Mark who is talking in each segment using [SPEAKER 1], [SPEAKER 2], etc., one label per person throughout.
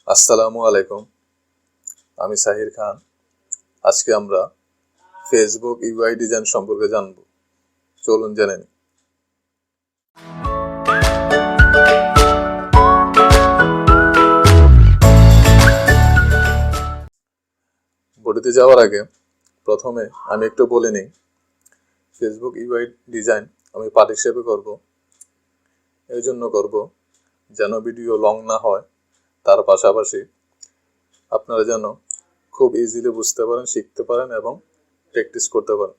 [SPEAKER 1] আসসালামু আলাইকুম, আমি সাহির খান। আজকে আমরা ফেসবুক ইউআই ডিজাইন সম্পর্কে জানব। চলুন জেনে নিই। বডিতে যাওয়ার আগে প্রথমে আমি একটু বলে নিই, ফেসবুক ইউআই ডিজাইন আমি পার্ট হিসেবে করব। এই জন্য করব যেন ভিডিও লং না হয়, তার পাশাপাশি আপনারা যেন খুব ইজিলি বুঝতে পারেন, শিখতে পারেন এবং প্র্যাকটিস করতে পারেন।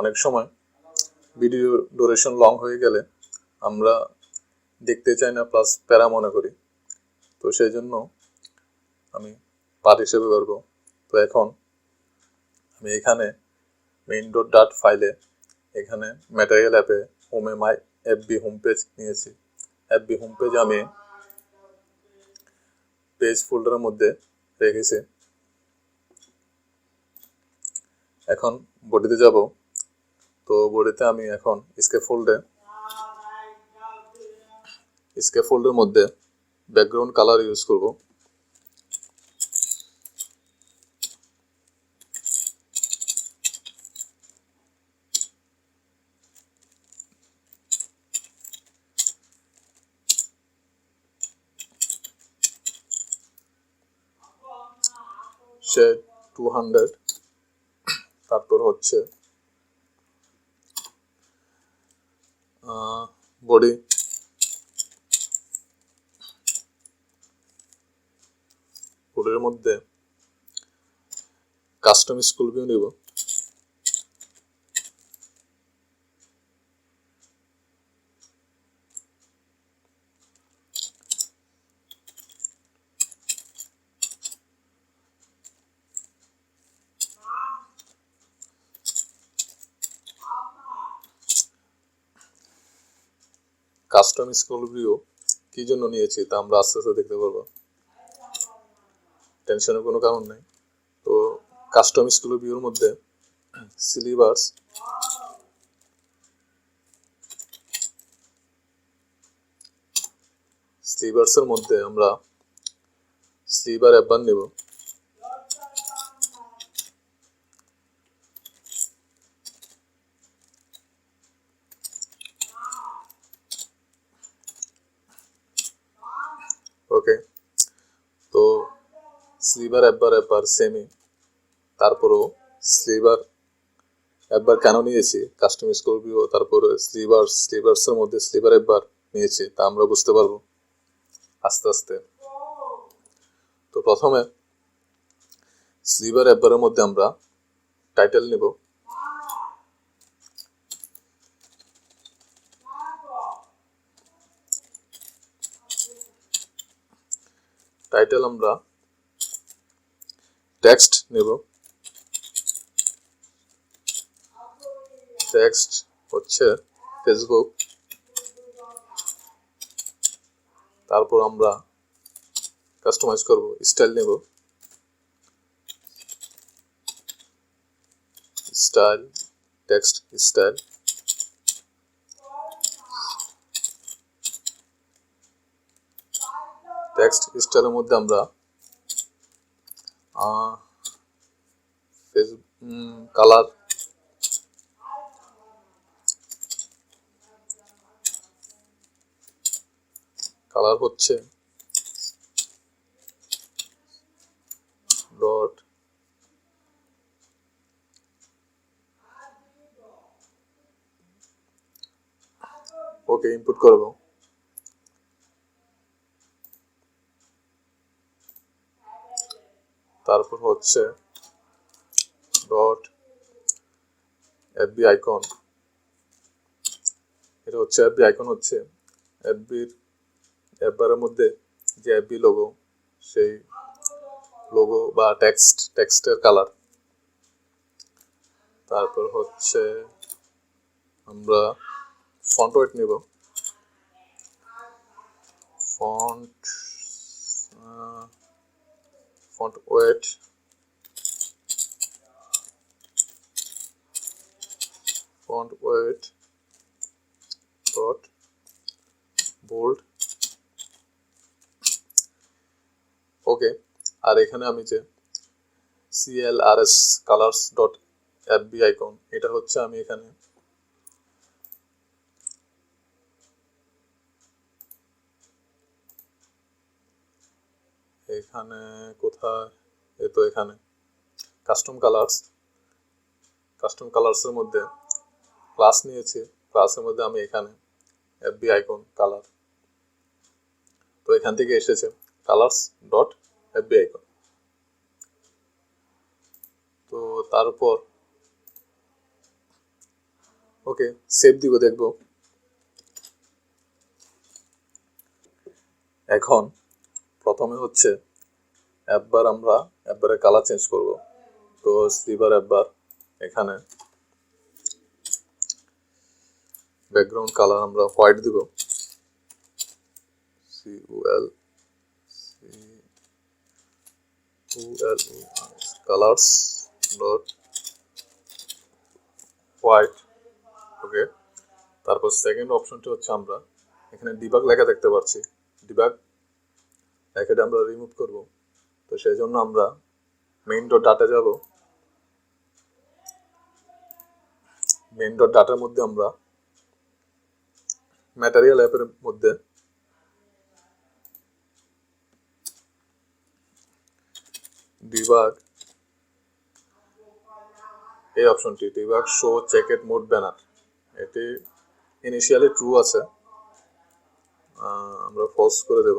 [SPEAKER 1] অনেক সময় ভিডিও ডিউরেশন লং হয়ে গেলে আমরা দেখতে চাই না, প্লাস প্যারা মনে করি। তো সেই জন্য আমি পার্ট হিসেবে করব। তো এখন আমি এখানে মেইন ডট ডাট ফাইলে এখানে ম্যাটেরিয়াল অ্যাপে হোমে মাই এফবি হোম পেজ নিয়েছি। এফবি হোম পেজ আমি পেজ ফোল্ডারের মধ্যে রেখেছি। এখন বডিতে যাব। তো বডিতে আমি এখন স্কেপ ফোল্ডের মধ্যে ব্যাকগ্রাউন্ড কালার ইউজ করব। শেড 200, তারপর হচ্ছে বডির মধ্যে কাস্টম স্কুল ভিউ নিব। কাস্টম স্কুল ভিউ কি জন্য নিয়েছি তা আমরা আস্তে আস্তে দেখতে পারবো, টেনশনের কোনো কারণ নেই। তো কাস্টম স্কুল ভিউর মধ্যে স্লিভার্সের মধ্যে আমরা স্লিভার একবার নেব। ওকে, তো স্লিভার একবার সেমি, তারপরও স্লিভার একবার কেন নিয়েছি কাস্টম স্কুল ভিউ, তারপরে স্লিভার্সের মধ্যে স্লিভার একবার নিয়েছি তা আমরা বুঝতে পারবো আস্তে আস্তে। তো প্রথমে স্লিভার একবারের মধ্যে আমরা টাইটেল নিব। টাইটেল আমরা টেক্সট নেব। টেক্সট হচ্ছে ফেসবুক। তারপর আমরা কাস্টমাইজ করব, স্টাইল নেব। Style, text style. টেক্সট স্টাইলের মধ্যে আমরা কালার, কালার হচ্ছে ডট ওকে ইনপুট করব। তারপর হচ্ছে ডট এফবি আইকন। এটা হচ্ছে এফবি আইকন, হচ্ছে এফবারের মধ্যে যে এফবি লোগো, সেই লোগো বা টেক্সটের কালার। তারপর হচ্ছে আমরা ফন্ট ওয়েট নেব। Font weight dot bold. Okay. আর এখানে আমি যে clrs colors dot fb icon, এটা হচ্ছে আমি এখানে কোথায়, এই তো এখানে কাস্টম কালার্সের মধ্যে ক্লাস নিয়েছি, ক্লাসের মধ্যে আমি এখানে fb আইকন কালার, তো এখান থেকে এসেছে কালার্স ডট fb আইকন। তো তারপর ওকে সেভ দিব, দেখব। এখন প্রথমে হচ্ছে একবারে কালার চেঞ্জ করব। তো স্লিভার একবার এখানে ব্যাকগ্রাউন্ড কালার আমরা হোয়াইট দিব, কালার্স ডট হোয়াইট। ওকে। তারপর সেকেন্ড অপশনটি হচ্ছে আমরা এখানে ডিবাগ লেখা দেখতে পাচ্ছি, ডিবাগ লেখাটা আমরা রিমুভ করব। তো সেই জন্য আমরা মেইন ডট ডাটা যাব, মেইন ডট ডাটার মধ্যে আমরা ম্যাটেরিয়াল অ্যাপের মধ্যে ডিবাগ, এই অপশনটি ডিবাগ শো চেকেট মোড ব্যানার, এটি ইনিশিয়ালি ট্রু আছে, আমরা ফলস করে দেব।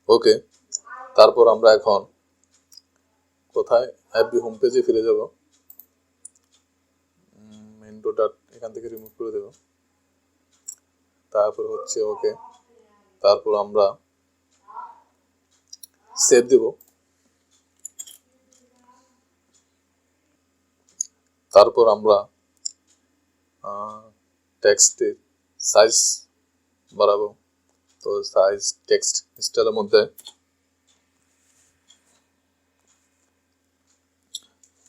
[SPEAKER 1] ওকে। তারপর আমরা এখন কোথায় অ্যাপবি হোম পেজে ফিরে যাব, মেইন ডট এখান থেকে রিমুভ করে দেব। তারপর হচ্ছে ওকে। তারপর আমরা সেভ দেব। তারপর আমরা টেক্সটের সাইজ বাড়াবো। তো সাইজ টেক্সট স্টাইলের মধ্যে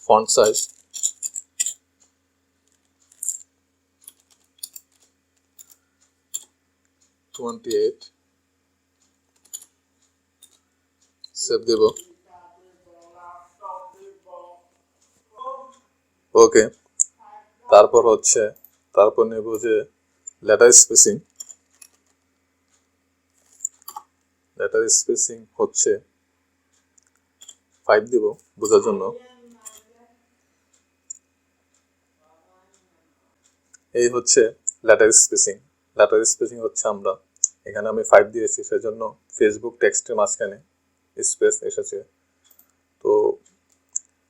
[SPEAKER 1] ফন্ট সাইজ 28, সেভ দেব। ওকে। তারপর নেব যে লেটার স্পেসিং হচ্ছে 5 দিব বোঝার জন্য। এই হচ্ছে লেটার স্পেসিং হচ্ছে আমরা এখানে আমি 5 দিয়েছি, সেজন্য ফেসবুক টেক্সটের মাঝখানে স্পেস এসেছে। তো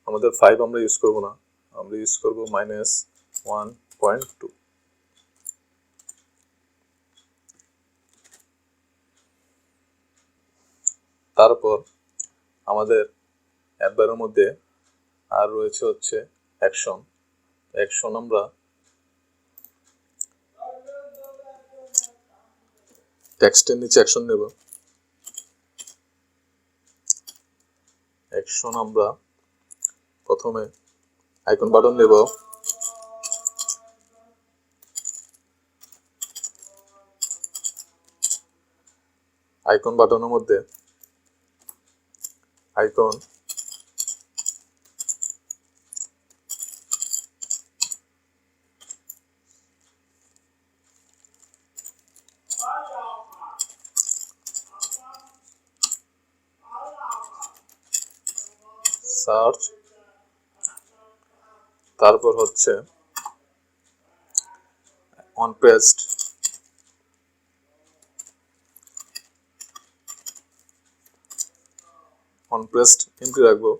[SPEAKER 1] আমাদের 5 আমরা ইউজ করব না, আমরা ইউজ করব -1.2। তারপর আমাদের অ্যাডবারের মধ্যে আর রয়েছে হচ্ছে অ্যাকশন আমরা টেক্সটের নিচে অ্যাকশন নেব। অ্যাকশন আমরা প্রথমে আইকন বাটন নেব, আইকন বাটনের মধ্যে আইকন সার্চ, তারপর হচ্ছে অন পেস্ট, এমটি রাখবো।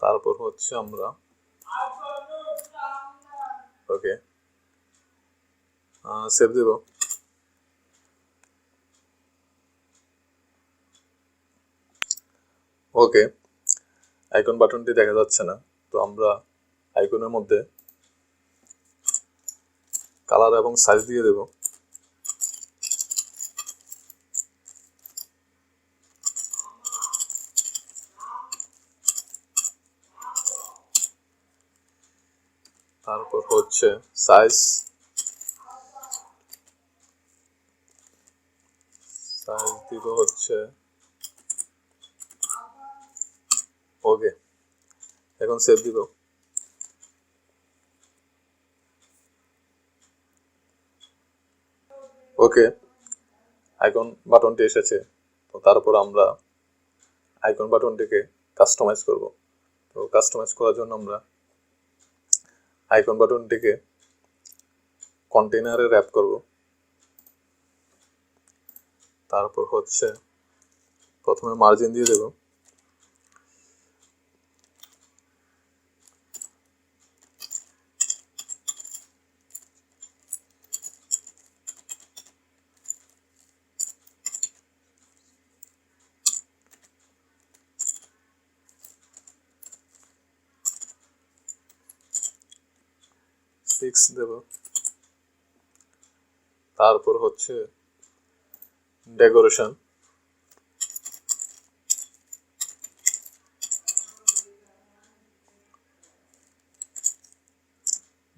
[SPEAKER 1] তারপর হচ্ছে আমরা ওকে সেভ দেব। ওকে, আইকন বাটনটি দেখা যাচ্ছে না, তো আমরা আইকনের মধ্যে কালার এবং সাইজ দিয়ে দেব। তারপর হচ্ছে সাইজ দিব হচ্ছে ওকে। এখন সেভ দিব। ওকে, আইকন বাটনটি এসেছে। তো তারপর আমরা আইকন বাটনটিকে কাস্টমাইজ করব। তো কাস্টমাইজ করার জন্য আমরা আইকন বাটনটিকে কন্টেনারে র্যাপ করব। তারপর হচ্ছে প্রথমে মার্জিন দিয়ে দেব। দেব। তারপর হচ্ছে ডেকোরেশন,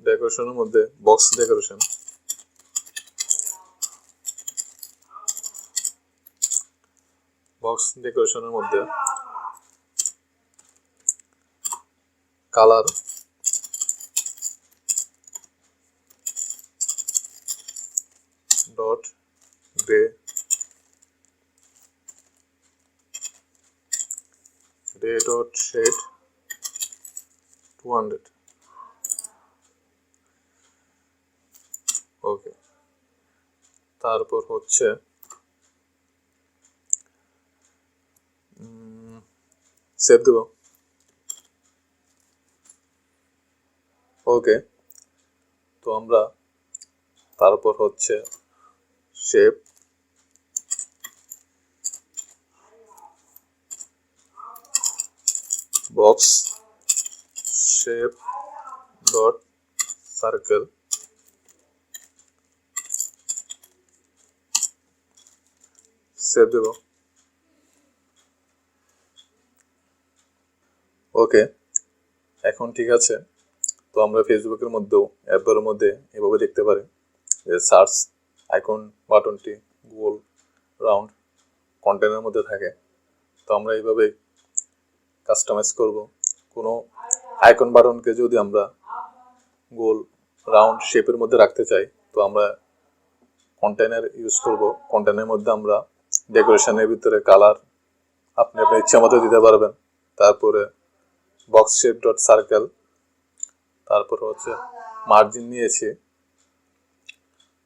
[SPEAKER 1] ডেকোরেশনের মধ্যে বক্স ডেকোরেশন, বক্স ডেকোরেশনের মধ্যে colour dot grey, grey dot shade 200। Okay, তারপর হচ্ছে সেভ দেব। ওকে, তো আমরা তারপর হচ্ছে shape, box shape dot circle, save দেব। ওকে, এখন ঠিক আছে। তো আমরা ফেসবুকের মধ্যেও অ্যাপগুলোর মধ্যে এভাবে দেখতে পারি যে সার্চ আইকন বাটনটি গোল রাউন্ড কন্টেন্টের মধ্যে থাকে। তো আমরা এইভাবে কাস্টমাইজ করব। কোনো আইকন বাটনকে যদি আমরা গোল রাউন্ড শেপের মধ্যে রাখতে চাই, তো আমরা কন্টেনার ইউজ করব। কন্টেনারের মধ্যে আমরা ডেকোরেশনের ভিতরে কালার আপনি আপনার ইচ্ছা মতো দিতে পারবেন। তারপরে বক্স শেপ ডট সার্কেল, তারপর হচ্ছে মার্জিন নিয়েছি।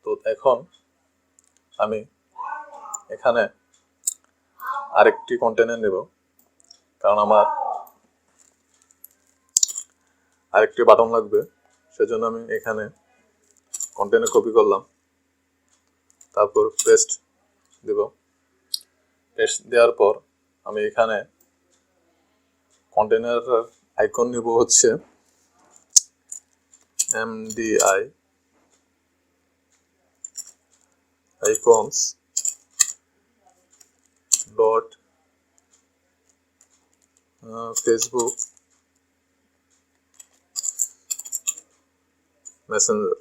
[SPEAKER 1] তো এখন আমি এখানে আরেকটি কন্টেনার নেব, কারণ আমার আরেকটি বাটন লাগবে। সেজন্য আমি এখানে কন্টেনার কপি করলাম, তারপর পেস্ট দেব। পেস্ট দেওয়ার পর আমি এখানে কন্টেনার আইকন নিব হচ্ছে MDI icons dot Facebook Messenger।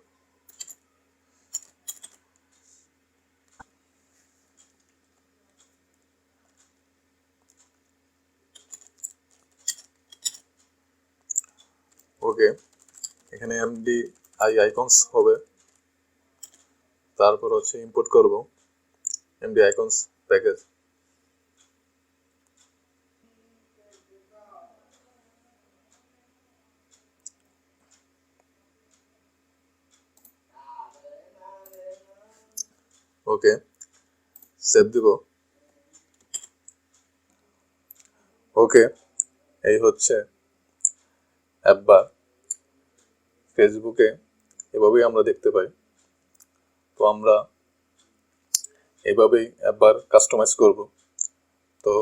[SPEAKER 1] ওকে, এখানে MDI icons হবে। তারপর হচ্ছে ইম্পোর্ট করব MD icons প্যাকেজ। ওকে, সেভ দিব। ওকে, এই হচ্ছে অ্যাপ বার। ফেসবুকে এভাবেই আমরা দেখতে পাই। তো আমরা এইভাবেই অ্যাপ বার কাস্টমাইজ করব। তো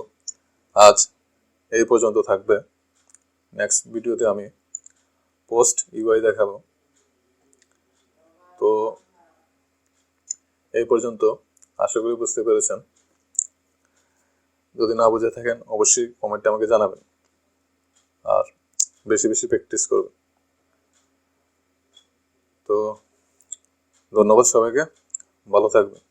[SPEAKER 1] আজ এই পর্যন্ত থাকবে। নেক্সট ভিডিওতে আমি পোস্ট ইউআই দেখাবো। তো এই পর্যন্ত আশা করি বুঝতে পেরেছেন। যদি না বুঝে থাকেন অবশ্যই কমেন্টে আমাকে জানাবেন, আর বেশি বেশি প্র্যাকটিস করবেন। তো ধন্যবাদ সবাইকে, ভালো থাকবেন।